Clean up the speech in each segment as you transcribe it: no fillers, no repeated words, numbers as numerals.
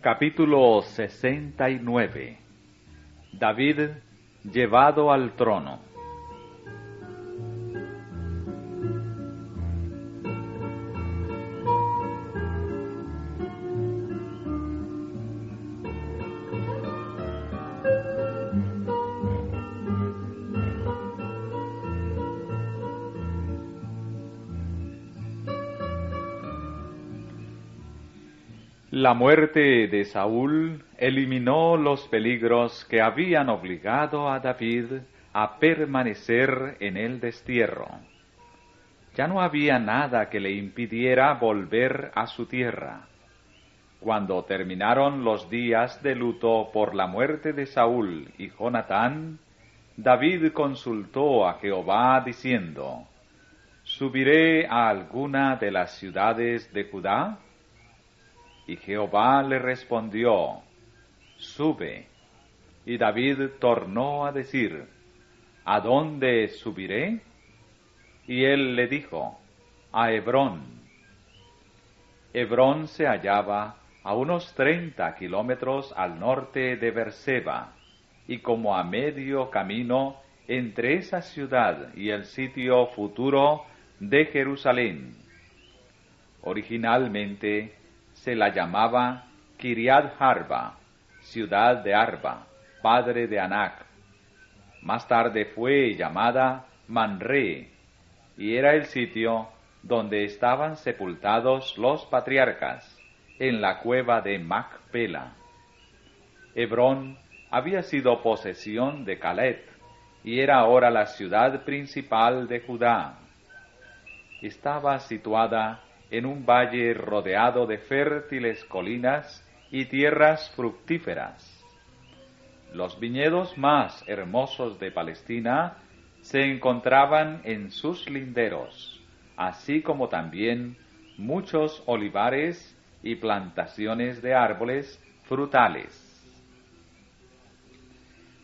Capítulo 69. David llevado al trono. La muerte de Saúl eliminó los peligros que habían obligado a David a permanecer en el destierro. Ya no había nada que le impidiera volver a su tierra. Cuando terminaron los días de luto por la muerte de Saúl y Jonatán, David consultó a Jehová diciendo: ¿Subiré a alguna de las ciudades de Judá? Y Jehová le respondió: Sube. Y David tornó a decir: ¿A dónde subiré? Y él le dijo: a Hebrón. Hebrón se hallaba a unos 30 kilómetros al norte de Berseba, y como a medio camino entre esa ciudad y el sitio futuro de Jerusalén. Originalmente se la llamaba Kiriat Arba, ciudad de Arba, padre de Anac. Más tarde fue llamada Manre, y era el sitio donde estaban sepultados los patriarcas, en la cueva de Macpela. Hebrón había sido posesión de Caleb, y era ahora la ciudad principal de Judá. Estaba situada en un valle rodeado de fértiles colinas y tierras fructíferas. Los viñedos más hermosos de Palestina se encontraban en sus linderos, así como también muchos olivares y plantaciones de árboles frutales.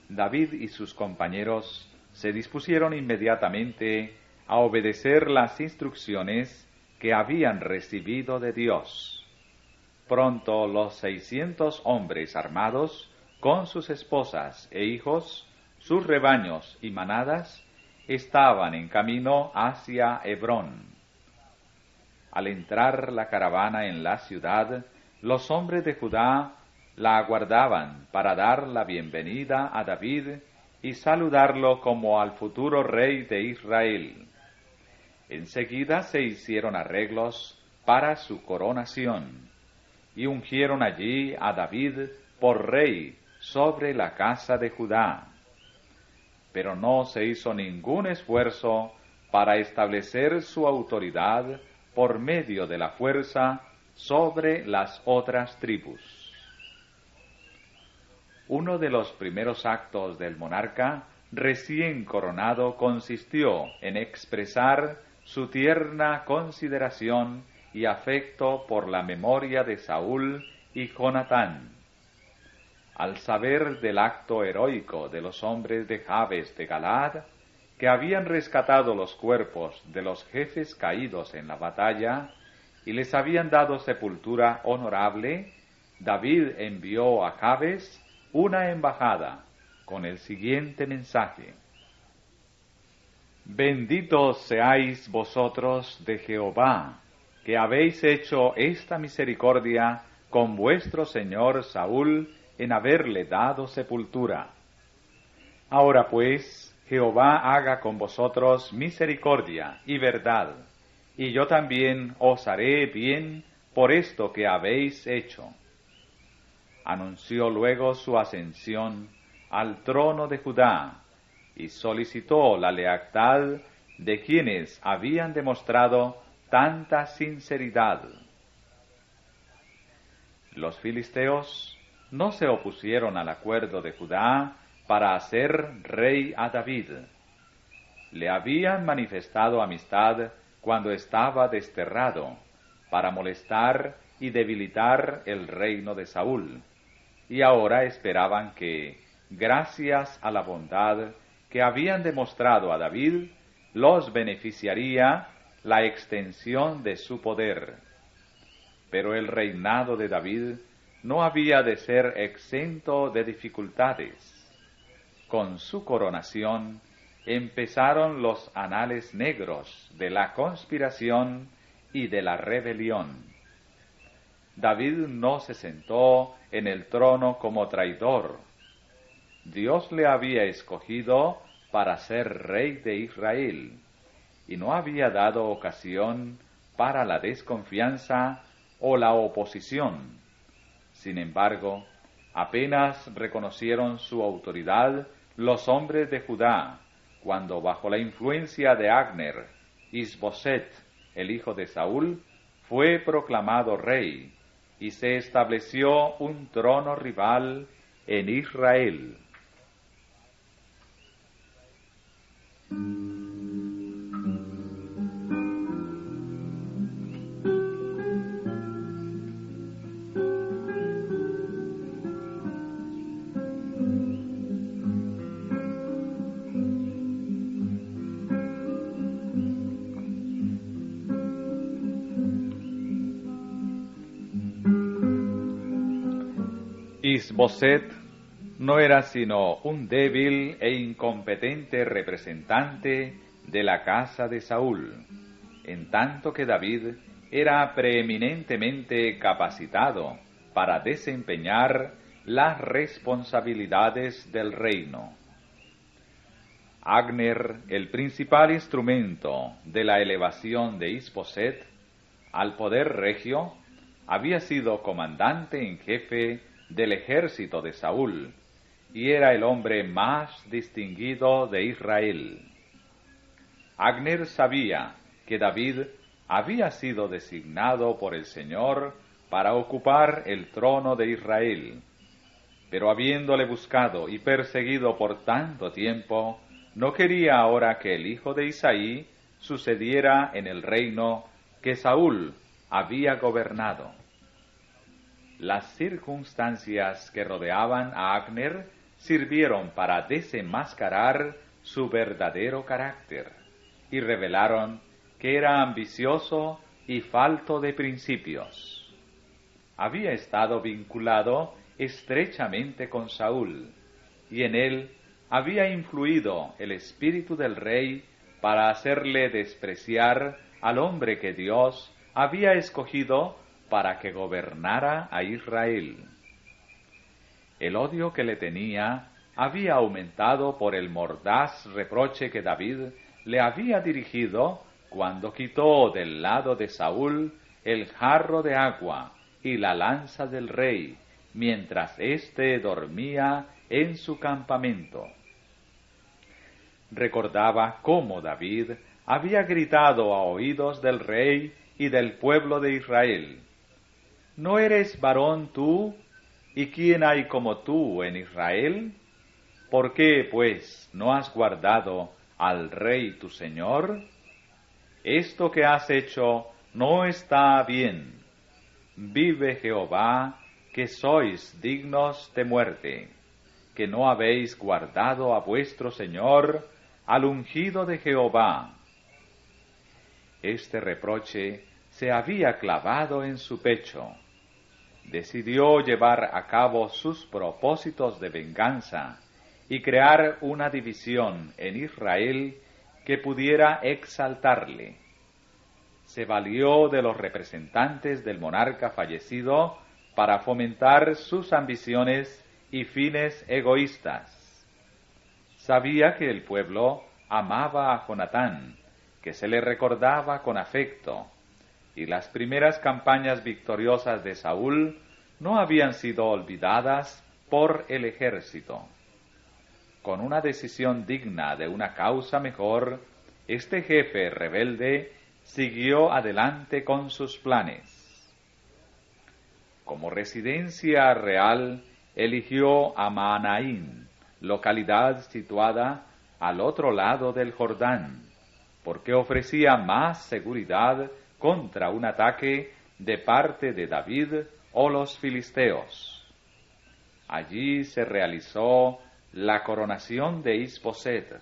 David y sus compañeros se dispusieron inmediatamente a obedecer las instrucciones que habían recibido de Dios. Pronto los 600 hombres armados, con sus esposas e hijos, sus rebaños y manadas, estaban en camino hacia Hebrón. Al entrar la caravana en la ciudad, los hombres de Judá la aguardaban para dar la bienvenida a David y saludarlo como al futuro rey de Israel. Enseguida se hicieron arreglos para su coronación, y ungieron allí a David por rey sobre la casa de Judá. Pero no se hizo ningún esfuerzo para establecer su autoridad por medio de la fuerza sobre las otras tribus. Uno de los primeros actos del monarca recién coronado consistió en expresar su tierna consideración y afecto por la memoria de Saúl y Jonatán. Al saber del acto heroico de los hombres de Jabes de Galaad, que habían rescatado los cuerpos de los jefes caídos en la batalla y les habían dado sepultura honorable, David envió a Jabes una embajada con el siguiente mensaje: Benditos seáis vosotros de Jehová, que habéis hecho esta misericordia con vuestro señor Saúl en haberle dado sepultura. Ahora pues, Jehová haga con vosotros misericordia y verdad, y yo también os haré bien por esto que habéis hecho. Anunció luego su ascensión al trono de Judá, y solicitó la lealtad de quienes habían demostrado tanta sinceridad. Los filisteos no se opusieron al acuerdo de Judá para hacer rey a David. Le habían manifestado amistad cuando estaba desterrado, para molestar y debilitar el reino de Saúl, y ahora esperaban que, gracias a la bondad que habían demostrado a David, los beneficiaría la extensión de su poder. Pero el reinado de David no había de ser exento de dificultades. Con su coronación empezaron los anales negros de la conspiración y de la rebelión. David no se sentó en el trono como traidor. Dios le había escogido para ser rey de Israel, y no había dado ocasión para la desconfianza o la oposición. Sin embargo, apenas reconocieron su autoridad los hombres de Judá, cuando bajo la influencia de Agner, Isboset, el hijo de Saúl, fue proclamado rey, y se estableció un trono rival en Israel. Isboset no era sino un débil e incompetente representante de la casa de Saúl, en tanto que David era preeminentemente capacitado para desempeñar las responsabilidades del reino. Agner, el principal instrumento de la elevación de Isboset al poder regio, había sido comandante en jefe del ejército de Saúl, y era el hombre más distinguido de Israel. Agner sabía que David había sido designado por el Señor para ocupar el trono de Israel, pero habiéndole buscado y perseguido por tanto tiempo, no quería ahora que el hijo de Isaí sucediera en el reino que Saúl había gobernado. Las circunstancias que rodeaban a Agner sirvieron para desenmascarar su verdadero carácter y revelaron que era ambicioso y falto de principios. Había estado vinculado estrechamente con Saúl, y en él había influido el espíritu del rey para hacerle despreciar al hombre que Dios había escogido para que gobernara a Israel. El odio que le tenía había aumentado por el mordaz reproche que David le había dirigido cuando quitó del lado de Saúl el jarro de agua y la lanza del rey, mientras éste dormía en su campamento. Recordaba cómo David había gritado a oídos del rey y del pueblo de Israel: ¿No eres varón tú? ¿Y quién hay como tú en Israel? ¿Por qué, pues, no has guardado al rey tu señor? Esto que has hecho no está bien. Vive Jehová, que sois dignos de muerte, que no habéis guardado a vuestro Señor, al ungido de Jehová. Este reproche se había clavado en su pecho. Decidió llevar a cabo sus propósitos de venganza y crear una división en Israel que pudiera exaltarle. Se valió de los representantes del monarca fallecido para fomentar sus ambiciones y fines egoístas. Sabía que el pueblo amaba a Jonatán, que se le recordaba con afecto, y las primeras campañas victoriosas de Saúl no habían sido olvidadas por el ejército. Con una decisión digna de una causa mejor, este jefe rebelde siguió adelante con sus planes. Como residencia real, eligió a Mahanaim, localidad situada al otro lado del Jordán, porque ofrecía más seguridad contra un ataque de parte de David o los filisteos. Allí se realizó la coronación de Isboset.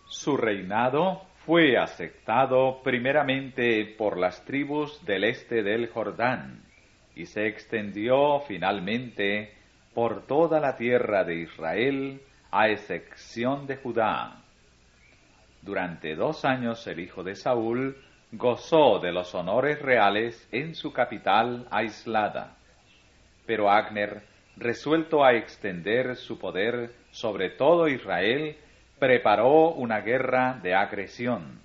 Su reinado fue aceptado primeramente por las tribus del este del Jordán, y se extendió finalmente por toda la tierra de Israel, a excepción de Judá. Durante 2 años el hijo de Saúl gozó de los honores reales en su capital aislada. Pero Abner, resuelto a extender su poder sobre todo Israel, preparó una guerra de agresión.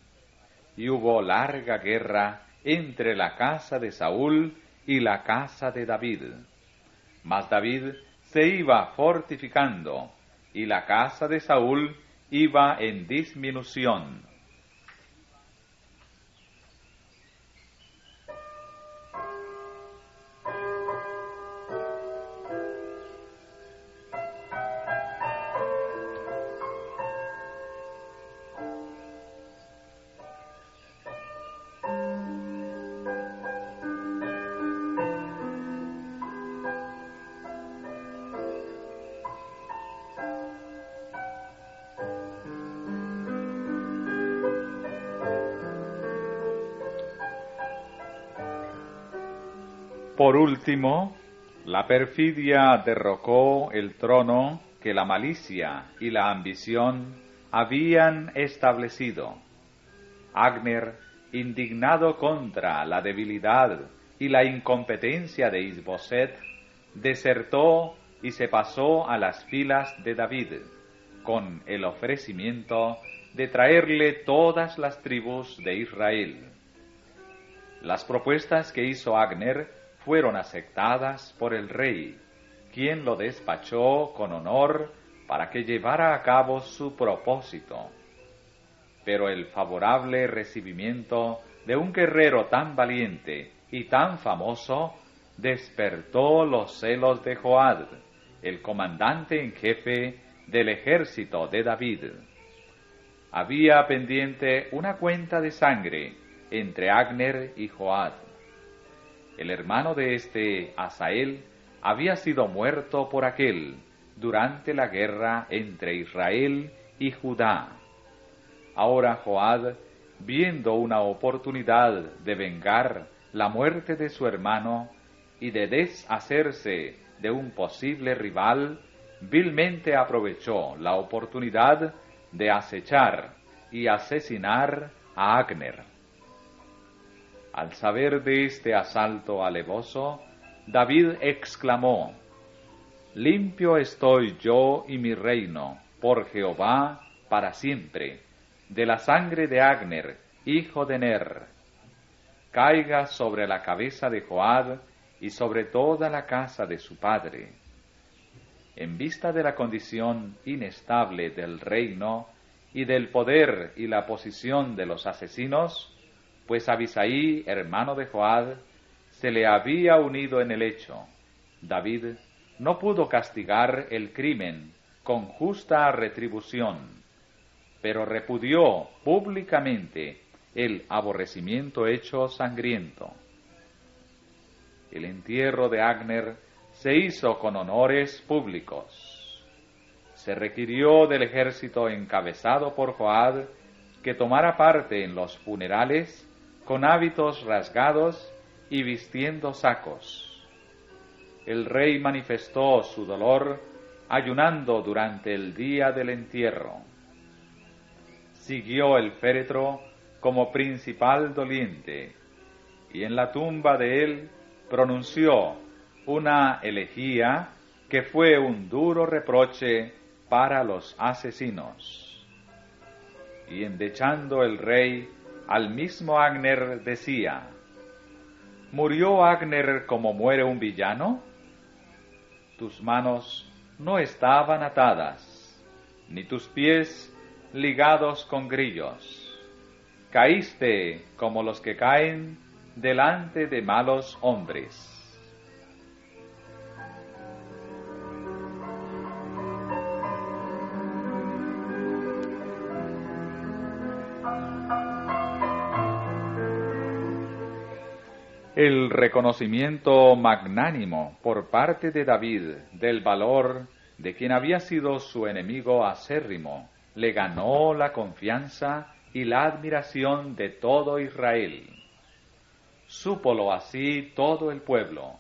Y hubo larga guerra entre la casa de Saúl y la casa de David. Mas David se iba fortificando, y la casa de Saúl iba en disminución. Por último, la perfidia derrocó el trono que la malicia y la ambición habían establecido. Abner, indignado contra la debilidad y la incompetencia de Isboset, desertó y se pasó a las filas de David, con el ofrecimiento de traerle todas las tribus de Israel. Las propuestas que hizo Abner fueron aceptadas por el rey, quien lo despachó con honor para que llevara a cabo su propósito. Pero el favorable recibimiento de un guerrero tan valiente y tan famoso despertó los celos de Joab, el comandante en jefe del ejército de David. Había pendiente una cuenta de sangre entre Abner y Joab. El hermano de este, Asael, había sido muerto por aquel durante la guerra entre Israel y Judá. Ahora Joab, viendo una oportunidad de vengar la muerte de su hermano y de deshacerse de un posible rival, vilmente aprovechó la oportunidad de acechar y asesinar a Abner. Al saber de este asalto alevoso, David exclamó: «Limpio estoy yo y mi reino, por Jehová, para siempre, de la sangre de Abner, hijo de Ner. Caiga sobre la cabeza de Joab y sobre toda la casa de su padre». En vista de la condición inestable del reino y del poder y la posición de los asesinos, pues Abisai, hermano de Joab, se le había unido en el hecho, David no pudo castigar el crimen con justa retribución, pero repudió públicamente el aborrecimiento hecho sangriento. El entierro de Abner se hizo con honores públicos. Se requirió del ejército encabezado por Joab que tomara parte en los funerales con hábitos rasgados y vistiendo sacos. El rey manifestó su dolor ayunando durante el día del entierro. Siguió el féretro como principal doliente, y en la tumba de él pronunció una elegía que fue un duro reproche para los asesinos. Y endechando el rey al mismo Abner decía: ¿Murió Abner como muere un villano? Tus manos no estaban atadas, ni tus pies ligados con grillos. Caíste como los que caen delante de malos hombres. El reconocimiento magnánimo por parte de David del valor de quien había sido su enemigo acérrimo le ganó la confianza y la admiración de todo Israel. Súpolo así todo el pueblo,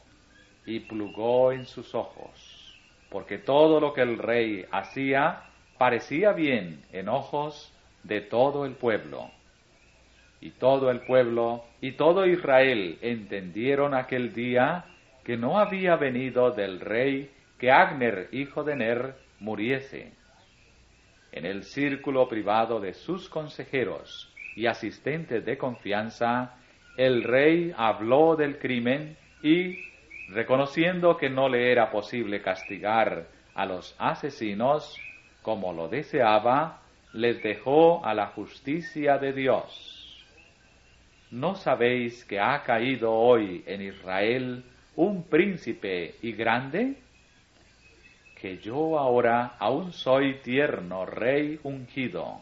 y plugó en sus ojos, porque todo lo que el rey hacía parecía bien en ojos de todo el pueblo. Y todo el pueblo y todo Israel entendieron aquel día que no había venido del rey que Agner, hijo de Ner, muriese. En el círculo privado de sus consejeros y asistentes de confianza, el rey habló del crimen y, reconociendo que no le era posible castigar a los asesinos como lo deseaba, les dejó a la justicia de Dios. ¿No sabéis que ha caído hoy en Israel un príncipe y grande? Que yo ahora aún soy tierno rey ungido,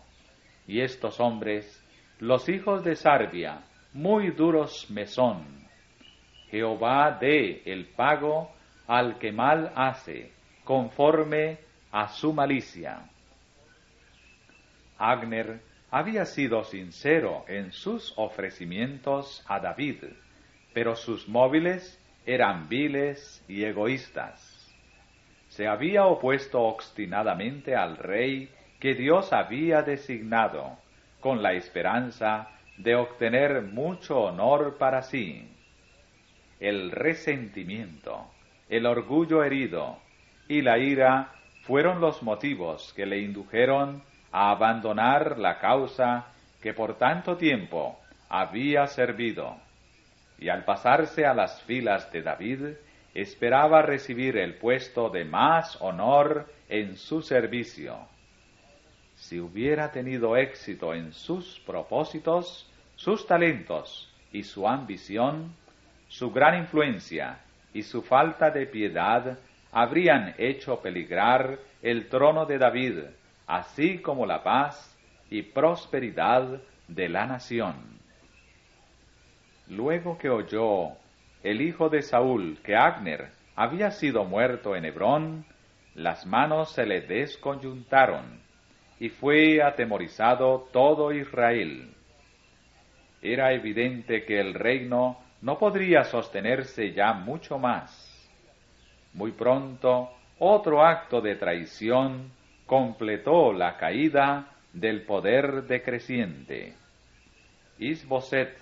y estos hombres, los hijos de Sarbia, muy duros me son. Jehová dé el pago al que mal hace, conforme a su malicia. Agner había sido sincero en sus ofrecimientos a David, pero sus móviles eran viles y egoístas. Se había opuesto obstinadamente al rey que Dios había designado, con la esperanza de obtener mucho honor para sí. El resentimiento, el orgullo herido y la ira fueron los motivos que le indujeron a abandonar la causa que por tanto tiempo había servido, y al pasarse a las filas de David, esperaba recibir el puesto de más honor en su servicio. Si hubiera tenido éxito en sus propósitos, sus talentos y su ambición, su gran influencia y su falta de piedad habrían hecho peligrar el trono de David, así como la paz y prosperidad de la nación. Luego que oyó el hijo de Saúl que Agner había sido muerto en Hebrón, las manos se le desconyuntaron, y fue atemorizado todo Israel. Era evidente que el reino no podría sostenerse ya mucho más. Muy pronto, otro acto de traición completó la caída del poder decreciente. Is-Boset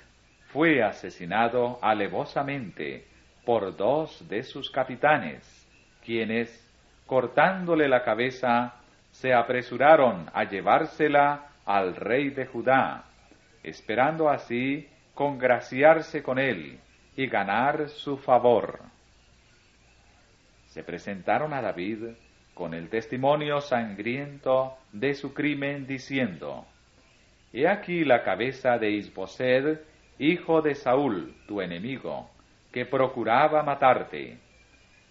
fue asesinado alevosamente por dos de sus capitanes, quienes, cortándole la cabeza, se apresuraron a llevársela al rey de Judá, esperando así congraciarse con él y ganar su favor. Se presentaron a David con el testimonio sangriento de su crimen, diciendo: He aquí la cabeza de Is-Boset, hijo de Saúl, tu enemigo, que procuraba matarte.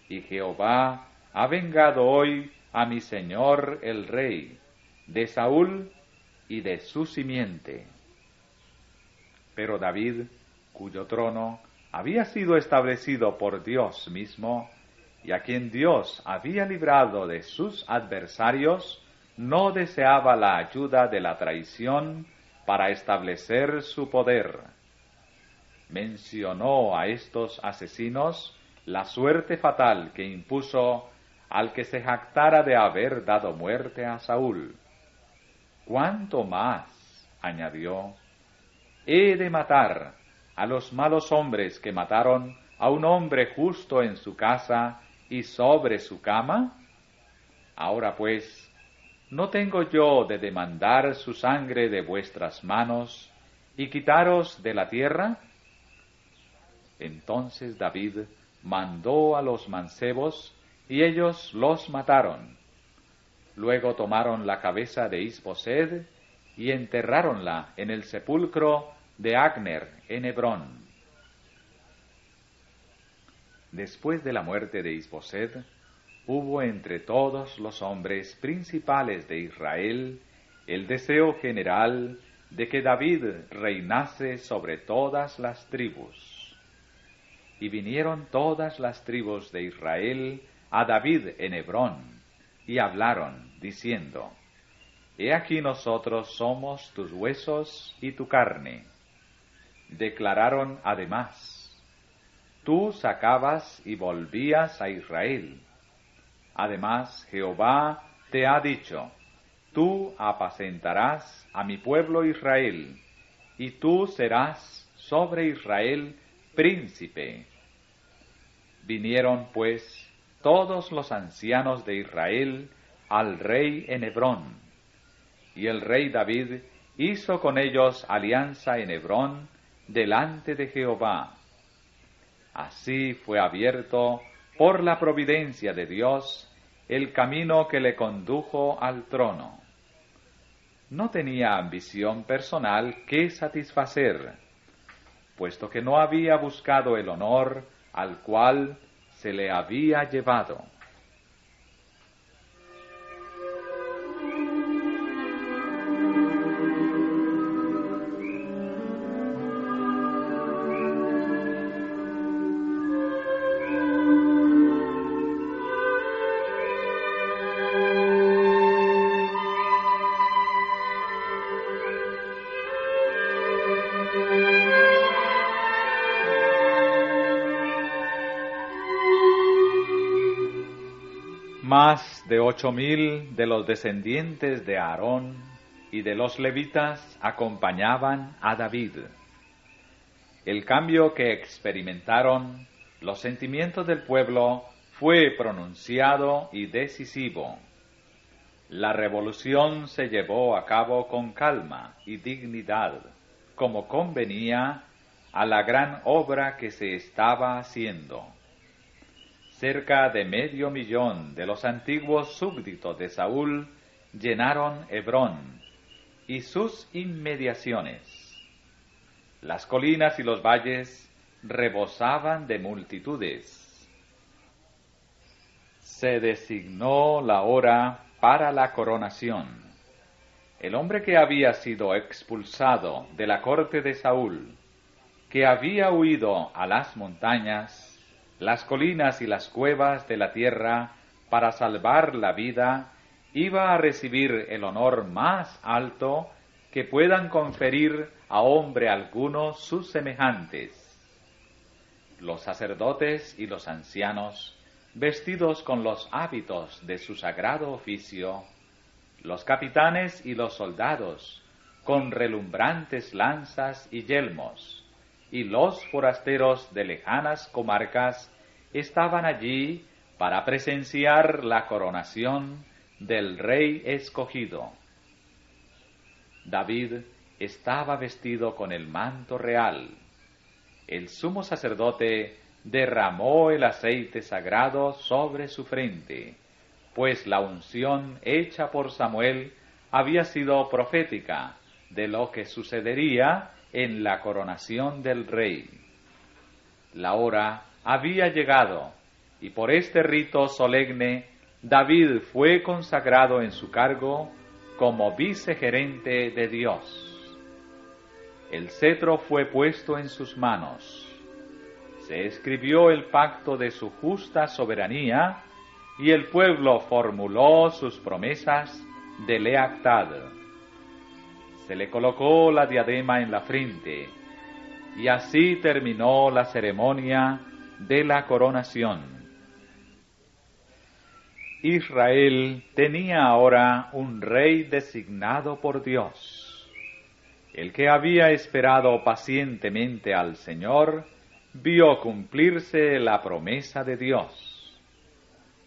Y Jehová ha vengado hoy a mi señor el rey, de Saúl y de su simiente. Pero David, cuyo trono había sido establecido por Dios mismo, y a quien Dios había librado de sus adversarios, no deseaba la ayuda de la traición para establecer su poder. Mencionó a estos asesinos la suerte fatal que impuso al que se jactara de haber dado muerte a Saúl. ¿Cuánto más?, añadió, he de matar a los malos hombres que mataron a un hombre justo en su casa y sobre su cama? Ahora pues, ¿no tengo yo de demandar su sangre de vuestras manos y quitaros de la tierra? Entonces David mandó a los mancebos, y ellos los mataron. Luego tomaron la cabeza de Is-Boset y enterráronla en el sepulcro de Agner en Hebrón. Después de la muerte de Is-Boset, hubo entre todos los hombres principales de Israel el deseo general de que David reinase sobre todas las tribus. Y vinieron todas las tribus de Israel a David en Hebrón, y hablaron, diciendo: He aquí nosotros somos tus huesos y tu carne. Declararon además: tú sacabas y volvías a Israel. Además, Jehová te ha dicho, tú apacentarás a mi pueblo Israel, y tú serás sobre Israel príncipe. Vinieron, pues, todos los ancianos de Israel al rey en Hebrón, y el rey David hizo con ellos alianza en Hebrón delante de Jehová. Así fue abierto por la providencia de Dios el camino que le condujo al trono. No tenía ambición personal que satisfacer, puesto que no había buscado el honor al cual se le había llevado. Más de 8.000 de los descendientes de Aarón y de los levitas acompañaban a David. El cambio que experimentaron los sentimientos del pueblo fue pronunciado y decisivo. La revolución se llevó a cabo con calma y dignidad, como convenía a la gran obra que se estaba haciendo. Cerca de 500.000 de los antiguos súbditos de Saúl llenaron Hebrón y sus inmediaciones. Las colinas y los valles rebosaban de multitudes. Se designó la hora para la coronación. El hombre que había sido expulsado de la corte de Saúl, que había huido a las montañas, las colinas y las cuevas de la tierra para salvar la vida, iba a recibir el honor más alto que puedan conferir a hombre alguno sus semejantes. Los sacerdotes y los ancianos, vestidos con los hábitos de su sagrado oficio, los capitanes y los soldados, con relumbrantes lanzas y yelmos, y los forasteros de lejanas comarcas estaban allí para presenciar la coronación del rey escogido. David estaba vestido con el manto real. El sumo sacerdote derramó el aceite sagrado sobre su frente, pues la unción hecha por Samuel había sido profética de lo que sucedería en la coronación del rey. La hora había llegado, y por este rito solemne David fue consagrado en su cargo como vicegerente de Dios. El cetro fue puesto en sus manos. Se escribió el pacto de su justa soberanía, y el pueblo formuló sus promesas de lealtad. Se le colocó la diadema en la frente, y así terminó la ceremonia de la coronación. Israel tenía ahora un rey designado por Dios. El que había esperado pacientemente al Señor vio cumplirse la promesa de Dios.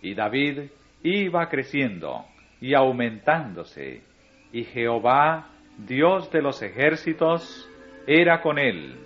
Y David iba creciendo y aumentándose, y Jehová, Dios de los ejércitos, era con él.